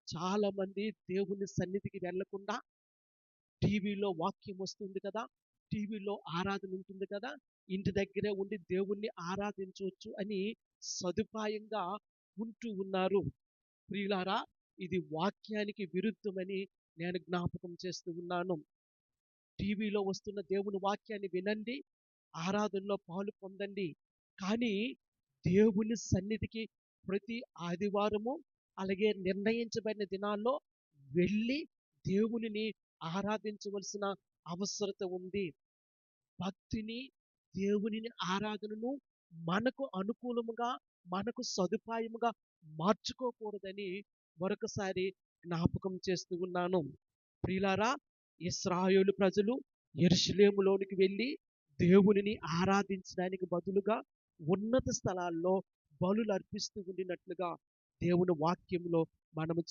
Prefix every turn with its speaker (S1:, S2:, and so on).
S1: చాలా మంది దేవుని సన్నిధికి వెళ్ళకుండా టీవీలో వాక్యం వస్తుంది కదా, టీవీలో ఆరాధన ఉంటుంది కదా, ఇంటి దగ్గరే ఉండి దేవుణ్ణి ఆరాధించవచ్చు అని సదుపాయంగా ఉంటూ ఉన్నారు. ప్రియులారా, ఇది వాక్యానికి విరుద్ధమని నేను జ్ఞాపకం చేస్తూ ఉన్నాను. టీవీలో వస్తున్న దేవుని వాక్యాన్ని వినండి, ఆరాధనలో పాలు పొందండి. కానీ దేవుని సన్నిధికి ప్రతి ఆదివారము, అలాగే నిర్ణయించబడిన దినాల్లో వెళ్ళి దేవునిని ఆరాధించవలసిన అవసరత ఉంది. భక్తిని, దేవునిని ఆరాధనను మనకు అనుకూలముగా, మనకు సదుపాయముగా మార్చుకోకూడదని మరొకసారి జ్ఞాపకం చేస్తూ ఉన్నాను. ప్రియులారా, ఇశ్రాయేలు ప్రజలు యెరూషలేములోనికి వెళ్ళి దేవునిని ఆరాధించడానికి బదులుగా ఉన్నత స్థలాల్లో బలులు అర్పిస్తూ ఉండినట్లుగా దేవుని వాక్యంలో మనము